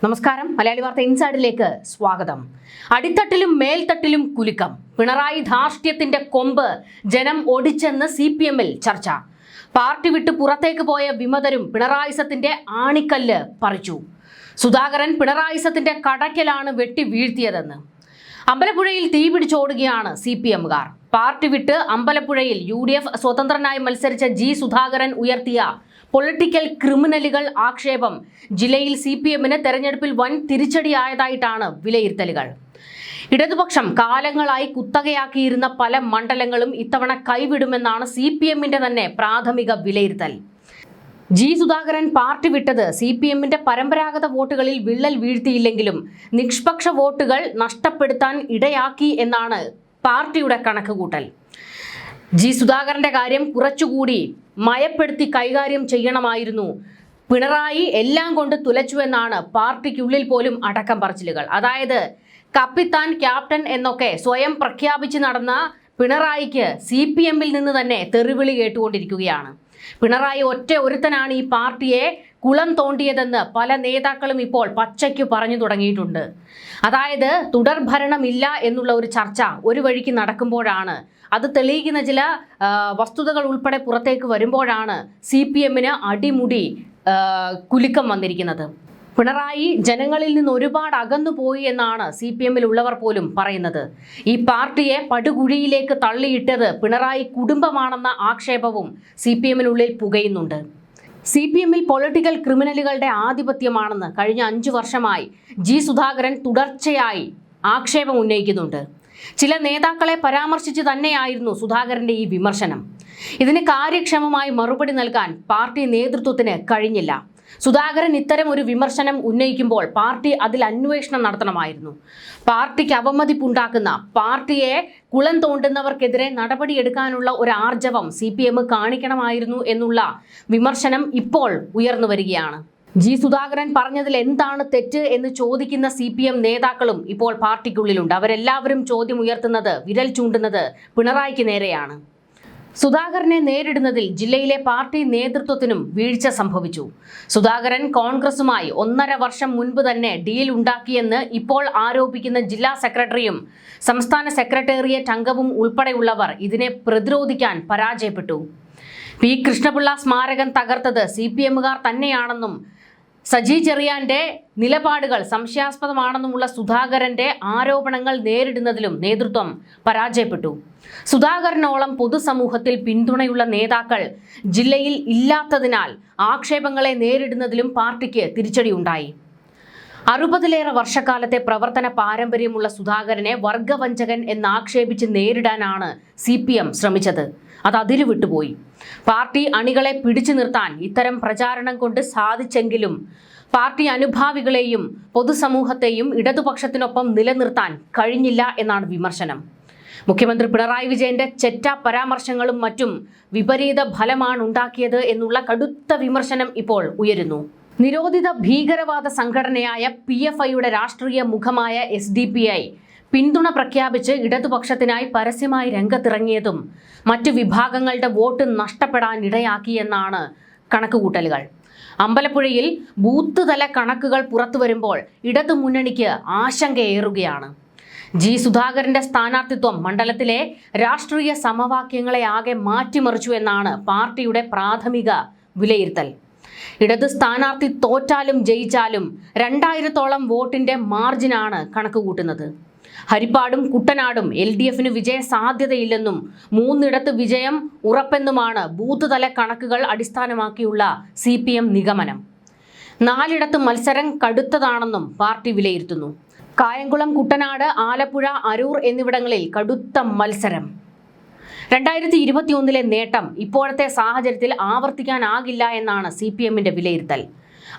നമസ്കാരം. മലയാളി വാർത്ത ഇൻസൈഡിലേക്ക് സ്വാഗതം. അടിത്തട്ടിലും മേൽത്തട്ടിലും കുലുക്കം. പിണറായി ധാർഷ്ട്യത്തിന്റെ കൊമ്പ് ജനം ഒടിച്ചെന്ന് CPM-ൽ ചർച്ച. പാർട്ടി വിട്ട് പുറത്തേക്ക് പോയ വിമതരും പിണറായിസത്തിന്റെ ആണിക്കല്ല് പറിച്ചു. സുധാകരൻ പിണറായിസത്തിന്റെ കടയ്ക്കലാണ് വെട്ടി വീഴ്ത്തിയതെന്ന്. അമ്പലപ്പുഴയിൽ തീ പിടിച്ചോടുകയാണ് CPM-കാർ. പാർട്ടി വിട്ട് അമ്പലപ്പുഴയിൽ UDF സ്വതന്ത്രനായി മത്സരിച്ച സുധാകരൻ ഉയർത്തിയ പൊളിറ്റിക്കൽ ക്രിമിനലുകൾ ആക്ഷേപം ജില്ലയിൽ CPM-ന് തെരഞ്ഞെടുപ്പിൽ വൻ തിരിച്ചടിയായതായിട്ടാണ് വിലയിരുത്തലുകൾ. ഇടതുപക്ഷം കാലങ്ങളായി കുത്തകയാക്കിയിരുന്ന പല മണ്ഡലങ്ങളും ഇത്തവണ കൈവിടുമെന്നാണ് CPM-ന്റെ തന്നെ പ്രാഥമിക വിലയിരുത്തൽ. സുധാകരൻ പാർട്ടി വിട്ടത് CPM-ന്റെ പരമ്പരാഗത വോട്ടുകളിൽ വിള്ളൽ വീഴ്ത്തിയില്ലെങ്കിലും നിഷ്പക്ഷ വോട്ടുകൾ നഷ്ടപ്പെടുത്താൻ ഇടയാക്കി എന്നാണ് പാർട്ടിയുടെ കണക്കുകൂട്ടൽ. സുധാകരന്റെ കാര്യം കുറച്ചുകൂടി മയപ്പെടുത്തി കൈകാര്യം ചെയ്യണമായിരുന്നു. പിണറായി എല്ലാം കൊണ്ട് തുലച്ചുവെന്നാണ് പാർട്ടിക്കുള്ളിൽ പോലും അടക്കം പറച്ചിലുകൾ. അതായത് കപ്പിത്താൻ, ക്യാപ്റ്റൻ എന്നൊക്കെ സ്വയം പ്രഖ്യാപിച്ച് നടന്ന പിണറായിക്ക് CPM-ൽ നിന്ന് തന്നെ തെറിവിളി കേട്ടുകൊണ്ടിരിക്കുകയാണ്. പിണറായി ഒറ്റ ഒരുത്തനാണ് ഈ പാർട്ടിയെ കുളം തോണ്ടിയതെന്ന് പല നേതാക്കളും ഇപ്പോൾ പച്ചയ്ക്ക് പറഞ്ഞു തുടങ്ങിയിട്ടുണ്ട്. അതായത് തുടർഭരണമില്ല എന്നുള്ള ഒരു ചർച്ച ഒരു വഴിക്ക് നടക്കുമ്പോഴാണ്, അത് തെളിയിക്കുന്ന ചില വസ്തുതകൾ ഉൾപ്പെടെ പുറത്തേക്ക് വരുമ്പോഴാണ് CPM-ന് അടിമുടി കുലുക്കം വന്നിരിക്കുന്നത്. പിണറായി ജനങ്ങളിൽ നിന്ന് ഒരുപാട് അകന്നുപോയി എന്നാണ് CPM-ൽ ഉള്ളവർ പോലും പറയുന്നത്. ഈ പാർട്ടിയെ പടുകുഴിയിലേക്ക് തള്ളിയിട്ടത് പിണറായി കുടുംബമാണെന്ന ആക്ഷേപവും CPM-നുള്ളിൽ പുകയുന്നുണ്ട്. CPM-ൽ പൊളിറ്റിക്കൽ ക്രിമിനലുകളുടെ ആധിപത്യമാണെന്ന് കഴിഞ്ഞ 5 വർഷമായി സുധാകരൻ തുടർച്ചയായി ആക്ഷേപം ഉന്നയിക്കുന്നുണ്ട്. ചില നേതാക്കളെ പരാമർശിച്ച് തന്നെയായിരുന്നു സുധാകരന്റെ ഈ വിമർശനം. ഇതിന് കാര്യക്ഷമമായി മറുപടി നൽകാൻ പാർട്ടി നേതൃത്വത്തിന് കഴിഞ്ഞില്ല. സുധാകരൻ ഇത്തരം ഒരു വിമർശനം ഉന്നയിക്കുമ്പോൾ പാർട്ടി അതിൽ അന്വേഷണം നടത്തണമായിരുന്നു. പാർട്ടിക്ക് അവമതിപ്പുണ്ടാക്കുന്ന, പാർട്ടിയെ കുളം തോണ്ടുന്നവർക്കെതിരെ നടപടിയെടുക്കാനുള്ള ഒരു ആർജവം CPM കാണിക്കണമായിരുന്നു എന്നുള്ള വിമർശനം ഇപ്പോൾ ഉയർന്നു വരികയാണ്. സുധാകരൻ പറഞ്ഞതിൽ എന്താണ് തെറ്റ് എന്ന് ചോദിക്കുന്ന CPM നേതാക്കളും ഇപ്പോൾ പാർട്ടിക്കുള്ളിലുണ്ട്. അവരെല്ലാവരും ചോദ്യം ഉയർത്തുന്നത്, വിരൽ ചൂണ്ടുന്നത് പിണറായിക്ക് നേരെയാണ്. സുധാകരനെ നേരിടുന്നതിൽ ജില്ലയിലെ പാർട്ടി നേതൃത്വത്തിനും വീഴ്ച സംഭവിച്ചു. സുധാകരൻ കോൺഗ്രസുമായി 1.5 വർഷം മുൻപ് തന്നെ ഡീൽ ഉണ്ടാക്കിയെന്ന് ഇപ്പോൾ ആരോപിക്കുന്ന ജില്ലാ സെക്രട്ടറിയും സംസ്ഥാന സെക്രട്ടേറിയറ്റ് അംഗവും ഉൾപ്പെടെയുള്ളവർ ഇതിനെ പ്രതിരോധിക്കാൻ പരാജയപ്പെട്ടു. P. കൃഷ്ണപിള്ള സ്മാരകം തകർത്തത് CPM-കാർ തന്നെയാണെന്നും സജി ചെറിയാന്റെ നിലപാടുകൾ സംശയാസ്പദമാണെന്നുമുള്ള സുധാകരന്റെ ആരോപണങ്ങൾ നേരിടുന്നതിലും നേതൃത്വം പരാജയപ്പെട്ടു. സുധാകരനോളം പൊതുസമൂഹത്തിൽ പിന്തുണയുള്ള നേതാക്കൾ ജില്ലയിൽ ഇല്ലാത്തതിനാൽ ആക്ഷേപങ്ങളെ നേരിടുന്നതിലും പാർട്ടിക്ക് തിരിച്ചടിയുണ്ടായി. 60-ലേറെ വർഷക്കാലത്തെ പ്രവർത്തന പാരമ്പര്യമുള്ള സുധാകരനെ വർഗവഞ്ചകൻ എന്നാക്ഷേപിച്ച് നേരിടാനാണ് CPM ശ്രമിച്ചത്. അത് അതിരുവിട്ടുപോയി. പാർട്ടി അണികളെ പിടിച്ചു നിർത്താൻ ഇത്തരം പ്രചാരണം കൊണ്ട് സാധിച്ചെങ്കിലും പാർട്ടി അനുഭാവികളെയും പൊതുസമൂഹത്തെയും ഇടതുപക്ഷത്തിനൊപ്പം നിലനിർത്താൻ കഴിഞ്ഞില്ല എന്നാണ് വിമർശനം. മുഖ്യമന്ത്രി പിണറായി വിജയന്റെ ചെറ്റ പരാമർശങ്ങളും മറ്റും വിപരീത ഫലമാണ് ഉണ്ടാക്കിയത് എന്നുള്ള കടുത്ത വിമർശനം ഇപ്പോൾ ഉയരുന്നു. നിരോധിത ഭീകരവാദ സംഘടനയായ PFIയുടെ രാഷ്ട്രീയ മുഖമായ SDPI പിന്തുണ പ്രഖ്യാപിച്ച് ഇടതുപക്ഷത്തിനായി പരസ്യമായി രംഗത്തിറങ്ങിയതും മറ്റു വിഭാഗങ്ങളുടെ വോട്ട് നഷ്ടപ്പെടാനിടയാക്കിയെന്നാണ് കണക്കുകൂട്ടലുകൾ. അമ്പലപ്പുഴയിൽ ബൂത്ത് തല കണക്കുകൾ പുറത്തു വരുമ്പോൾ ഇടതുമുന്നണിക്ക് ആശങ്കയേറുകയാണ്. സുധാകരന്റെ സ്ഥാനാർത്ഥിത്വം മണ്ഡലത്തിലെ രാഷ്ട്രീയ സമവാക്യങ്ങളെ ആകെ മാറ്റിമറിച്ചു എന്നാണ് പാർട്ടിയുടെ പ്രാഥമിക വിലയിരുത്തൽ. ഇടത് സ്ഥാനാർത്ഥി തോറ്റാലും ജയിച്ചാലും 2000-ഓളം വോട്ടിന്റെ മാർജിനാണ് കണക്കുകൂട്ടുന്നത്. ഹരിപ്പാടും കുട്ടനാടും LDFന് വിജയ സാധ്യതയില്ലെന്നും 3 വിജയം ഉറപ്പെന്നുമാണ് ബൂത്ത് തല കണക്കുകൾ അടിസ്ഥാനമാക്കിയുള്ള CPM നിഗമനം. 4 മത്സരം കടുത്തതാണെന്നും പാർട്ടി വിലയിരുത്തുന്നു. കായംകുളം, കുട്ടനാട്, ആലപ്പുഴ, അരൂർ എന്നിവിടങ്ങളിൽ കടുത്ത മത്സരം. 2021-ലെ നേട്ടം ഇപ്പോഴത്തെ സാഹചര്യത്തിൽ ആവർത്തിക്കാനാകില്ല എന്നാണ് CPM-ന്റെ വിലയിരുത്തൽ.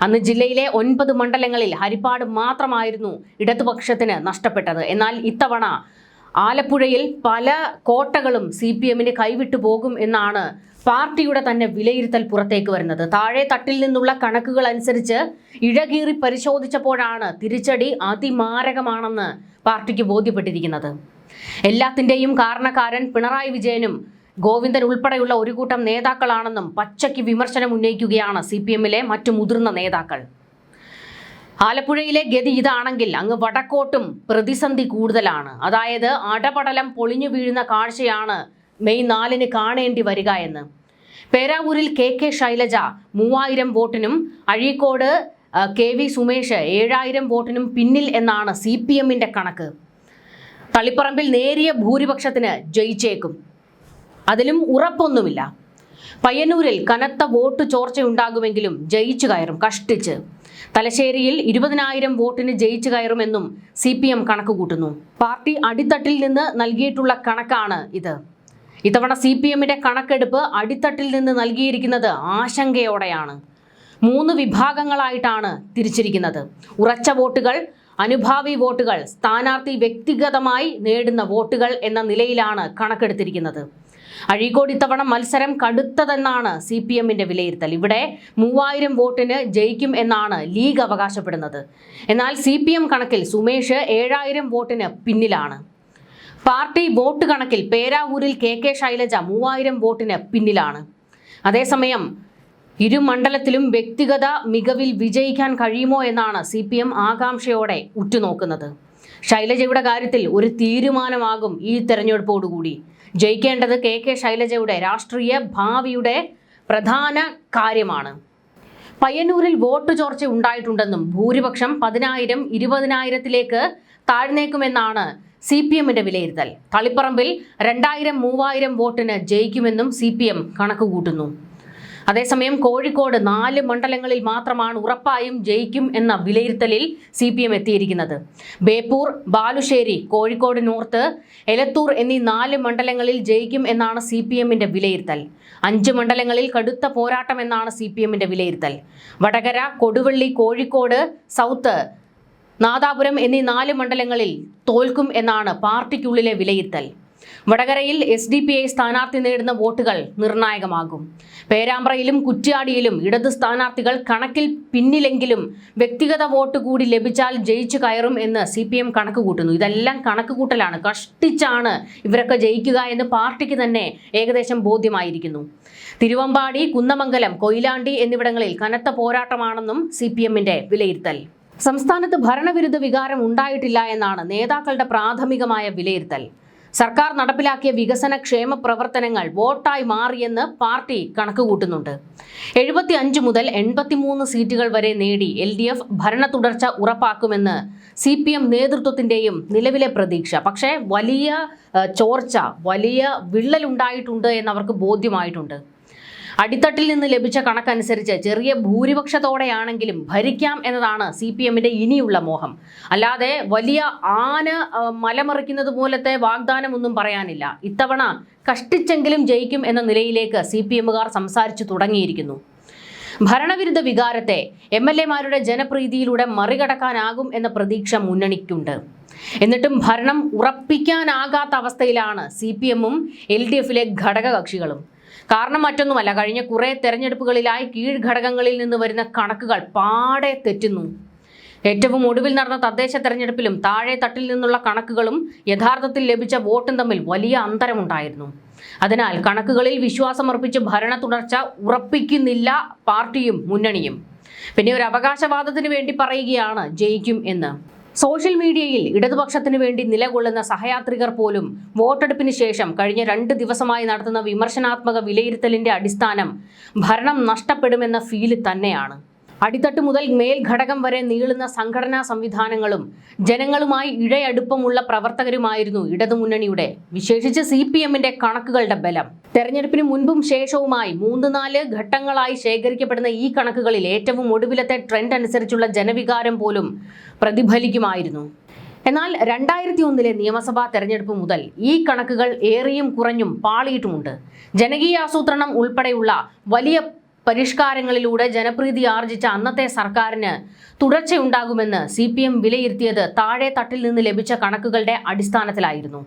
അന്ന് ജില്ലയിലെ 9 മണ്ഡലങ്ങളിൽ ഹരിപ്പാട് മാത്രമായിരുന്നു ഇടതുപക്ഷത്തിന് നഷ്ടപ്പെട്ടത്. എന്നാൽ ഇത്തവണ ആലപ്പുഴയിൽ പല കോട്ടകളും CPM-ന് കൈവിട്ടു പോകും എന്നാണ് പാർട്ടിയുടെ തന്നെ വിലയിരുത്തൽ പുറത്തേക്ക് വരുന്നത്. താഴെ തട്ടിൽ നിന്നുള്ള കണക്കുകൾ അനുസരിച്ച് ഇഴകീറി പരിശോധിച്ചപ്പോഴാണ് തിരിച്ചടി അതിമാരകമാണെന്ന് പാർട്ടിക്ക് ബോധ്യപ്പെട്ടിരിക്കുന്നത്. എല്ലാത്തിൻ്റെയും കാരണക്കാരൻ പിണറായി വിജയനും ഗോവിന്ദൻ ഉൾപ്പെടെയുള്ള ഒരു കൂട്ടം നേതാക്കളാണെന്നും പച്ചയ്ക്ക് വിമർശനം ഉന്നയിക്കുകയാണ് CPM-ലെ മറ്റു മുതിർന്ന നേതാക്കൾ. ആലപ്പുഴയിലെ ഗതി ഇതാണെങ്കിൽ അങ്ങ് വടക്കോട്ടും പ്രതിസന്ധി കൂടുതലാണ്. അതായത് അടപടലം പൊളിഞ്ഞു വീഴുന്ന കാഴ്ചയാണ് മെയ് 4-ന് കാണേണ്ടി വരിക എന്ന്. പേരാവൂരിൽ KK ശൈലജ 3000 വോട്ടിനും അഴീക്കോട് KV സുമേഷ് 7000 വോട്ടിനും പിന്നിൽ എന്നാണ് CPMന്റെ കണക്ക്. തളിപ്പറമ്പിൽ നേരിയ ഭൂരിപക്ഷത്തിന് ജയിച്ചേക്കും, അതിലും ഉറപ്പൊന്നുമില്ല. പയ്യന്നൂരിൽ കനത്ത വോട്ട് ചോർച്ചയുണ്ടാകുമെങ്കിലും ജയിച്ചു കയറും കഷ്ടിച്ച്. തലശ്ശേരിയിൽ 20,000 വോട്ടിന് ജയിച്ചു കയറുമെന്നും CPM കണക്കുകൂട്ടുന്നു. പാർട്ടി അടിത്തട്ടിൽ നിന്ന് നൽകിയിട്ടുള്ള കണക്കാണ് ഇത്. ഇത്തവണ CPMന്റെ കണക്കെടുപ്പ് അടിത്തട്ടിൽ നിന്ന് നൽകിയിരിക്കുന്നത് ആശങ്കയോടെയാണ്. 3 വിഭാഗങ്ങളായിട്ടാണ് തിരിച്ചിരിക്കുന്നത്. ഉറച്ച വോട്ടുകൾ, അനുഭാവി വോട്ടുകൾ, സ്ഥാനാർത്ഥി വ്യക്തിഗതമായി നേടുന്ന വോട്ടുകൾ എന്ന നിലയിലാണ് കണക്കെടുത്തിരിക്കുന്നത്. അഴീക്കോട് ഇത്തവണ മത്സരം കടുത്തതെന്നാണ് CPMന്റെ വിലയിരുത്തൽ. ഇവിടെ 3000 വോട്ടിന് ജയിക്കും എന്നാണ് ലീഗ് അവകാശപ്പെടുന്നത്. എന്നാൽ CPM കണക്കിൽ സുമേഷ് 7000 വോട്ടിന് പിന്നിലാണ്. പാർട്ടി വോട്ട് കണക്കിൽ പേരാവൂരിൽ KK ശൈലജ 3000 വോട്ടിന് പിന്നിലാണ്. അതേസമയം ഇരു മണ്ഡലത്തിലും വ്യക്തിഗത മികവിൽ വിജയിക്കാൻ കഴിയുമോ എന്നാണ് CPM ആകാംക്ഷയോടെ ഉറ്റുനോക്കുന്നത്. ശൈലജയുടെ കാര്യത്തിൽ ഒരു തീരുമാനമാകും ഈ തെരഞ്ഞെടുപ്പോടുകൂടി. ജയിക്കേണ്ടത് KK ശൈലജയുടെ രാഷ്ട്രീയ ഭാവിയുടെ പ്രധാന കാര്യമാണ്. പയ്യന്നൂരിൽ വോട്ട് ചോർച്ച ഉണ്ടായിട്ടുണ്ടെന്നും ഭൂരിപക്ഷം 10,000 20,000-ലേക്ക് താഴ്ന്നേക്കുമെന്നാണ് CPMന്റെ വിലയിരുത്തൽ. തളിപ്പറമ്പിൽ 2000-3000 വോട്ടിന് ജയിക്കുമെന്നും CPM കണക്കുകൂട്ടുന്നു. അതേസമയം കോഴിക്കോട് 4 മണ്ഡലങ്ങളിൽ മാത്രമാണ് ഉറപ്പായും ജയിക്കും എന്ന വിലയിരുത്തലിൽ CPM എത്തിയിരിക്കുന്നത്. ബേപ്പൂർ, ബാലുശ്ശേരി, കോഴിക്കോട് നോർത്ത്, എലത്തൂർ എന്നീ 4 മണ്ഡലങ്ങളിൽ ജയിക്കും എന്നാണ് CPMന്റെ വിലയിരുത്തൽ. 5 മണ്ഡലങ്ങളിൽ കടുത്ത പോരാട്ടം എന്നാണ് CPMന്റെ വിലയിരുത്തൽ. വടകര, കൊടുവള്ളി, കോഴിക്കോട് സൗത്ത്, നാദാപുരം എന്നീ 4 മണ്ഡലങ്ങളിൽ തോൽക്കും എന്നാണ് പാർട്ടിക്കുള്ളിലെ വിലയിരുത്തൽ. വടകരയിൽ SDPI സ്ഥാനാർത്ഥി നേടുന്ന വോട്ടുകൾ നിർണായകമാകും. പേരാമ്പ്രയിലും കുറ്റ്യാടിയിലും ഇടത് സ്ഥാനാർത്ഥികൾ കണക്കിൽ പിന്നിലെങ്കിലും വ്യക്തിഗത വോട്ട് കൂടി ലഭിച്ചാൽ ജയിച്ചു കയറും എന്ന് CPM കണക്കുകൂട്ടുന്നു. ഇതെല്ലാം കണക്കുകൂട്ടലാണ്. കഷ്ടിച്ചാണ് ഇവരൊക്കെ ജയിക്കുക എന്ന് പാർട്ടിക്ക് തന്നെ ഏകദേശം ബോധ്യമായിരിക്കുന്നു. തിരുവമ്പാടി, കുന്നമംഗലം, കൊയിലാണ്ടി എന്നിവിടങ്ങളിൽ കനത്ത പോരാട്ടമാണെന്നും CPMന്റെ വിലയിരുത്തൽ. സംസ്ഥാനത്ത് ഭരണവിരുദ്ധ വികാരം ഉണ്ടായിട്ടില്ല എന്നാണ് നേതാക്കളുടെ പ്രാഥമികമായ വിലയിരുത്തൽ. സർക്കാർ നടപ്പിലാക്കിയ വികസന ക്ഷേമ പ്രവർത്തനങ്ങൾ വോട്ടായി മാറിയെന്ന് പാർട്ടി കണക്കുകൂട്ടുന്നുണ്ട്. 75 മുതൽ 83 സീറ്റുകൾ വരെ നേടി LDF ഭരണ തുടർച്ച ഉറപ്പാക്കുമെന്ന് CPM നേതൃത്വത്തിന്റെയും നിലവിലെ പ്രതീക്ഷ. പക്ഷേ വലിയ ചോർച്ച, വലിയ വിള്ളലുണ്ടായിട്ടുണ്ട് എന്നവർക്ക് ബോധ്യമായിട്ടുണ്ട്. അടിത്തട്ടിൽ നിന്ന് ലഭിച്ച കണക്കനുസരിച്ച് ചെറിയ ഭൂരിപക്ഷത്തോടെയാണെങ്കിലും ഭരിക്കാം എന്നതാണ് CPMന്റെ ഇനിയുള്ള മോഹം. അല്ലാതെ വലിയ ആന മലമറിക്കുന്നത് പോലത്തെ വാഗ്ദാനമൊന്നും പറയാനില്ല. ഇത്തവണ കഷ്ടിച്ചെങ്കിലും ജയിക്കും എന്ന നിലയിലേക്ക് CPMകാർ സംസാരിച്ചു തുടങ്ങിയിരിക്കുന്നു. ഭരണവിരുദ്ധ വികാരത്തെ MLAമാരുടെ ജനപ്രീതിയിലൂടെ മറികടക്കാനാകും എന്ന പ്രതീക്ഷ മുന്നണിക്കുണ്ട്. എന്നിട്ടും ഭരണം ഉറപ്പിക്കാനാകാത്ത അവസ്ഥയിലാണ് CPMഉം LDFിലെ ഘടകകക്ഷികളും. കാരണം മറ്റൊന്നുമല്ല, കഴിഞ്ഞ കുറെ തെരഞ്ഞെടുപ്പുകളിലായി കീഴ്ഘടകങ്ങളിൽ നിന്ന് വരുന്ന കണക്കുകൾ പാടെ തെറ്റുന്നു. ഏറ്റവും ഒടുവിൽ നടന്ന തദ്ദേശ തെരഞ്ഞെടുപ്പിലും താഴെ തട്ടിൽ നിന്നുള്ള കണക്കുകളും യഥാർത്ഥത്തിൽ ലഭിച്ച വോട്ടും തമ്മിൽ വലിയ അന്തരമുണ്ടായിരുന്നു. അതിനാൽ കണക്കുകളിൽ വിശ്വാസമർപ്പിച്ച് ഭരണ തുടർച്ച ഉറപ്പിക്കുന്നില്ല പാർട്ടിയും മുന്നണിയും. പിന്നെ ഒരു അവകാശവാദത്തിന് വേണ്ടി പറയുകയാണ് ജയിക്കും എന്ന്. സോഷ്യൽ മീഡിയയിൽ ഇടതുപക്ഷത്തിന് വേണ്ടി നിലകൊള്ളുന്ന സഹയാത്രികർ പോലും വോട്ടെടുപ്പിന് ശേഷം കഴിഞ്ഞ 2 ദിവസമായി നടത്തുന്ന വിമർശനാത്മക വിലയിരുത്തലിന്റെ അടിസ്ഥാനം ഭരണം നഷ്ടപ്പെടുമെന്ന ഫീല് തന്നെയാണ്. അടിത്തട്ട് മുതൽ മേൽഘടകം വരെ നീളുന്ന സംഘടനാ സംവിധാനങ്ങളും ജനങ്ങളുമായി ഇഴയടുപ്പമുള്ള പ്രവർത്തകരുമായിരുന്നു ഇടതുമുന്നണിയുടെ, വിശേഷിച്ച് CPMന്റെ കണക്കുകളുടെ ബലം. തെരഞ്ഞെടുപ്പിന് മുൻപും ശേഷവുമായി 3-4 ഘട്ടങ്ങളായി ശേഖരിക്കപ്പെടുന്ന ഈ കണക്കുകളിൽ ഏറ്റവും ഒടുവിലത്തെ ട്രെൻഡ് അനുസരിച്ചുള്ള ജനവികാരം പോലും പ്രതിഫലിക്കുമായിരുന്നു. എന്നാൽ 2001 നിയമസഭാ തെരഞ്ഞെടുപ്പ് മുതൽ ഈ കണക്കുകൾ ഏറിയും കുറഞ്ഞും പാളിയിട്ടുമുണ്ട്. ജനകീയാസൂത്രണം ഉൾപ്പെടെയുള്ള വലിയ പരിഷ്കാരങ്ങളിലൂടെ ജനപ്രീതി ആർജിച്ച അന്നത്തെ സർക്കാരിന് തുടർച്ചയുണ്ടാകുമെന്ന് CPM വിലയിരുത്തിയത് താഴെ തട്ടിൽ നിന്ന് ലഭിച്ച കണക്കുകളുടെ അടിസ്ഥാനത്തിലായിരുന്നു.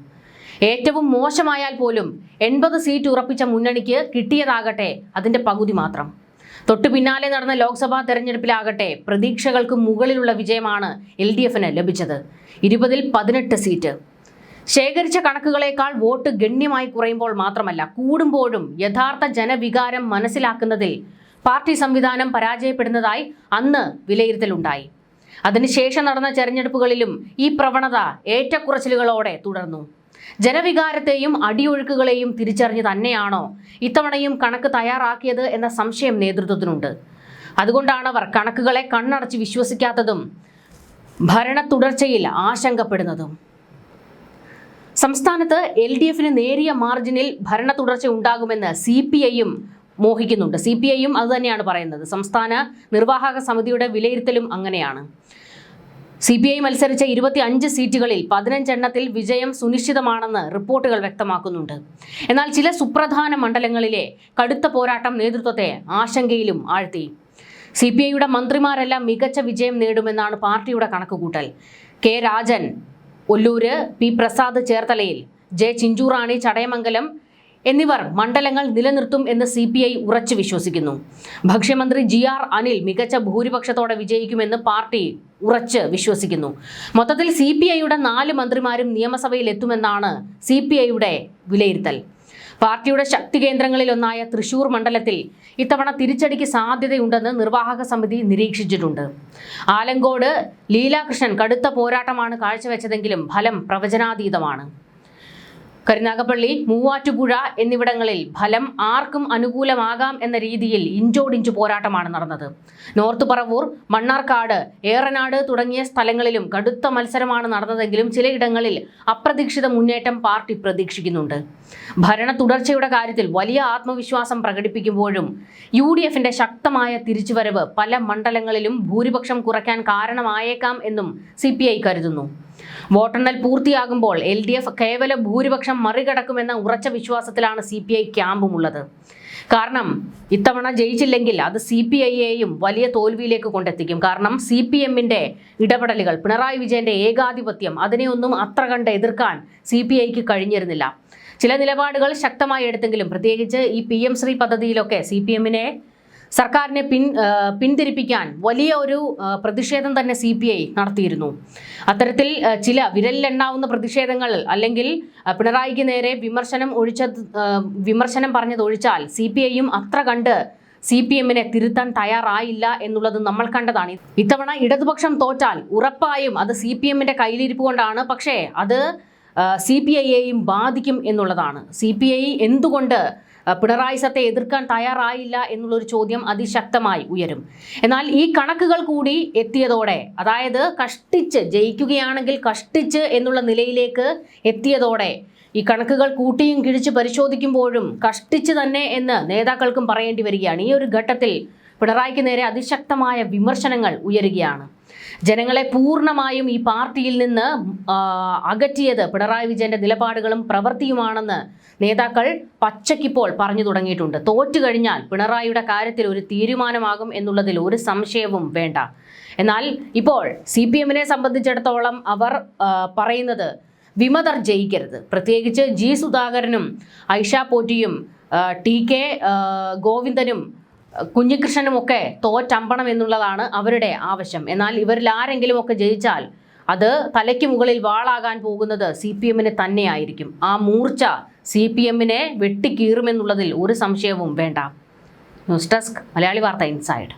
ഏറ്റവും മോശമായാൽ പോലും 80 സീറ്റ് ഉറപ്പിച്ച മുന്നണിക്ക് കിട്ടിയതാകട്ടെ അതിന്റെ പകുതി മാത്രം. തൊട്ടു പിന്നാലെ നടന്ന ലോക്സഭാ തെരഞ്ഞെടുപ്പിലാകട്ടെ പ്രതീക്ഷകൾക്ക് മുകളിലുള്ള വിജയമാണ് LDFന് ലഭിച്ചത്. 20-ൽ 18 സീറ്റ്. ശേഖരിച്ച കണക്കുകളേക്കാൾ വോട്ട് ഗണ്യമായി കുറയുമ്പോൾ മാത്രമല്ല, കൂടുമ്പോഴും യഥാർത്ഥ ജനവികാരം മനസ്സിലാക്കുന്നതിൽ പാർട്ടി സംവിധാനം പരാജയപ്പെടുന്നതായി അന്ന് വിലയിരുത്തലുണ്ടായി. അതിനുശേഷം നടന്ന തെരഞ്ഞെടുപ്പുകളിലും ഈ പ്രവണത ഏറ്റക്കുറച്ചിലുകളോടെ തുടർന്നു. ജനവികാരത്തെയും അടിയൊഴുക്കുകളെയും തിരിച്ചറിഞ്ഞ് തന്നെയാണോ ഇത്തവണയും കണക്ക് തയ്യാറാക്കിയത് എന്ന സംശയം നേതൃത്വത്തിനുണ്ട്. അതുകൊണ്ടാണ് അവർ കണക്കുകളെ കണ്ണടച്ച് വിശ്വസിക്കാത്തതും ഭരണ തുടർച്ചയിൽ ആശങ്കപ്പെടുന്നതും. സംസ്ഥാനത്ത് LDFന് നേരിയ മാർജിനിൽ ഭരണ തുടർച്ച ഉണ്ടാകുമെന്ന് CPIയും മോഹിക്കുന്നുണ്ട്. CPIയും അതുതന്നെയാണ് പറയുന്നത്. സംസ്ഥാന നിർവാഹക സമിതിയുടെ വിലയിരുത്തലും അങ്ങനെയാണ്. CPI മത്സരിച്ച 25 സീറ്റുകളിൽ 15 എണ്ണത്തിൽ വിജയം സുനിശ്ചിതമാണെന്ന് റിപ്പോർട്ടുകൾ വ്യക്തമാക്കുന്നുണ്ട്. എന്നാൽ ചില സുപ്രധാന മണ്ഡലങ്ങളിലെ കടുത്ത പോരാട്ടം നേതൃത്വത്തെ ആശങ്കയിലും ആഴ്ത്തി. CPIയുടെ മന്ത്രിമാരെല്ലാം മികച്ച വിജയം നേടുമെന്നാണ് പാർട്ടിയുടെ കണക്കുകൂട്ടൽ. K. രാജൻ ഒല്ലൂര്, P. പ്രസാദ് ചേർത്തലയിൽ, J. ചിഞ്ചുറാണി ചടയമംഗലം എന്നിവർ മണ്ഡലങ്ങൾ നിലനിർത്തും എന്ന് CPI ഉറച്ചു വിശ്വസിക്കുന്നു. ഭക്ഷ്യമന്ത്രി GR അനിൽ മികച്ച ഭൂരിപക്ഷത്തോടെ വിജയിക്കുമെന്ന് പാർട്ടി ഉറച്ച് വിശ്വസിക്കുന്നു. മൊത്തത്തിൽ CPIയുടെ 4 മന്ത്രിമാരും നിയമസഭയിൽ എത്തുമെന്നാണ് CPIയുടെ വിലയിരുത്തൽ. പാർട്ടിയുടെ ശക്തി കേന്ദ്രങ്ങളിലൊന്നായ തൃശൂർ മണ്ഡലത്തിൽ ഇത്തവണ തിരിച്ചടിക്ക് സാധ്യതയുണ്ടെന്ന് നിർവാഹക സമിതി നിരീക്ഷിച്ചിട്ടുണ്ട്. ആലങ്കോട് ലീലാകൃഷ്ണൻ കടുത്ത പോരാട്ടമാണ് കാഴ്ചവെച്ചതെങ്കിലും ഫലം പ്രവചനാതീതമാണ്. കരുനാഗപ്പള്ളി, മൂവാറ്റുപുഴ എന്നിവിടങ്ങളിൽ ഫലം ആർക്കും അനുകൂലമാകാം എന്ന രീതിയിൽ ഇഞ്ചോടിഞ്ചു പോരാട്ടമാണ് നടന്നത്. നോർത്ത് പറവൂർ, മണ്ണാർക്കാട്, ഏറനാട് തുടങ്ങിയ സ്ഥലങ്ങളിലും കടുത്ത മത്സരമാണ് നടന്നതെങ്കിലും ചിലയിടങ്ങളിൽ അപ്രതീക്ഷിത മുന്നേറ്റം പാർട്ടി പ്രതീക്ഷിക്കുന്നുണ്ട്. ഭരണ തുടർച്ചയുടെ കാര്യത്തിൽ വലിയ ആത്മവിശ്വാസം പ്രകടിപ്പിക്കുമ്പോഴും UDFന്റെ ശക്തമായ തിരിച്ചുവരവ് പല മണ്ഡലങ്ങളിലും ഭൂരിപക്ഷം കുറയ്ക്കാൻ കാരണമായേക്കാം എന്നും CPI കരുതുന്നു. വോട്ടെണ്ണൽ പൂർത്തിയാകുമ്പോൾ LDF കേവല ഭൂരിപക്ഷം മറികടക്കുമെന്ന ഉറച്ച വിശ്വാസത്തിലാണ് CPI ക്യാമ്പുമുള്ളത്. കാരണം ഇത്തവണ ജയിച്ചില്ലെങ്കിൽ അത് CPIയെയും വലിയ തോൽവിയിലേക്ക് കൊണ്ടെത്തിക്കും. കാരണം CPMന്റെ ഇടപെടലുകൾ, പിണറായി വിജയന്റെ ഏകാധിപത്യം, അതിനെയൊന്നും അത്ര കണ്ട് എതിർക്കാൻ CPIക്ക് കഴിഞ്ഞിരുന്നില്ല. ചില നിലപാടുകൾ ശക്തമായി എടുത്തെങ്കിലും പ്രത്യേകിച്ച് ഈ PM ശ്രീ പദ്ധതിയിലൊക്കെ CPMനെ സർക്കാരിനെ പിന്തിരിപ്പിക്കാൻ വലിയ ഒരു പ്രതിഷേധം തന്നെ CPI നടത്തിയിരുന്നു. അത്തരത്തിൽ ചില വിരലിലെണ്ണാവുന്ന പ്രതിഷേധങ്ങൾ അല്ലെങ്കിൽ പിണറായിക്ക് നേരെ വിമർശനം പറഞ്ഞതൊഴിച്ചാൽ CPIയും അത്ര കണ്ട് CPMനെ തിരുത്താൻ തയ്യാറായില്ല എന്നുള്ളത് നമ്മൾ കണ്ടതാണ്. ഇത്തവണ ഇടതുപക്ഷം തോറ്റാൽ ഉറപ്പായും അത് CPMന്റെ കയ്യിലിരിപ്പ് കൊണ്ടാണ്. പക്ഷേ അത് CPIയെയും ബാധിക്കും എന്നുള്ളതാണ്. CPI എന്തുകൊണ്ട് പിണറായി സത്തെ എതിർക്കാൻ തയ്യാറായില്ല എന്നുള്ളൊരു ചോദ്യം അതിശക്തമായി ഉയരും. എന്നാൽ ഈ കണക്കുകൾ കൂടി എത്തിയതോടെ, അതായത് കഷ്ടിച്ച് ജയിക്കുകയാണെങ്കിൽ കഷ്ടിച്ച് എന്നുള്ള നിലയിലേക്ക് എത്തിയതോടെ ഈ കണക്കുകൾ കൂട്ടിയും കിഴിച്ച് പരിശോധിക്കുമ്പോഴും കഷ്ടിച്ച് തന്നെ എന്ന് നേതാക്കൾക്കും പറയേണ്ടി വരികയാണ്. ഈ ഒരു ഘട്ടത്തിൽ പിണറായിക്ക് നേരെ അതിശക്തമായ വിമർശനങ്ങൾ ഉയരുകയാണ്. ജനങ്ങളെ പൂർണ്ണമായും ഈ പാർട്ടിയിൽ നിന്ന് അകറ്റിയത് പിണറായി വിജയന്റെ നിലപാടുകളും പ്രവൃത്തിയുമാണെന്ന് നേതാക്കൾ പച്ചയ്ക്കിപ്പോൾ പറഞ്ഞു തുടങ്ങിയിട്ടുണ്ട്. തോറ്റു കഴിഞ്ഞാൽ പിണറായിയുടെ കാര്യത്തിൽ ഒരു തീരുമാനമാകും എന്നുള്ളതിൽ ഒരു സംശയവും വേണ്ട. എന്നാൽ ഇപ്പോൾ CPMനെ സംബന്ധിച്ചിടത്തോളം അവർ പറയുന്നത് വിമതർ ജയിക്കരുത്. പ്രത്യേകിച്ച് G. സുധാകരനും ഐഷ പോറ്റിയും TK ഗോവിന്ദനും കുഞ്ഞികൃഷ്ണനുമൊക്കെ തോറ്റമ്പണം എന്നുള്ളതാണ് അവരുടെ ആവശ്യം. എന്നാൽ ഇവരിൽ ആരെങ്കിലും ഒക്കെ ജയിച്ചാൽ അത് തലയ്ക്ക് മുകളിൽ വാളാകാൻ പോകുന്നത് CPMന് തന്നെയായിരിക്കും. ആ മൂർച്ച CPMനെ വെട്ടിക്കീറുമെന്നുള്ളതിൽ ഒരു സംശയവും വേണ്ട. ന്യൂസ് ഡെസ്ക്, മലയാളി വാർത്ത ഇൻസൈഡ്.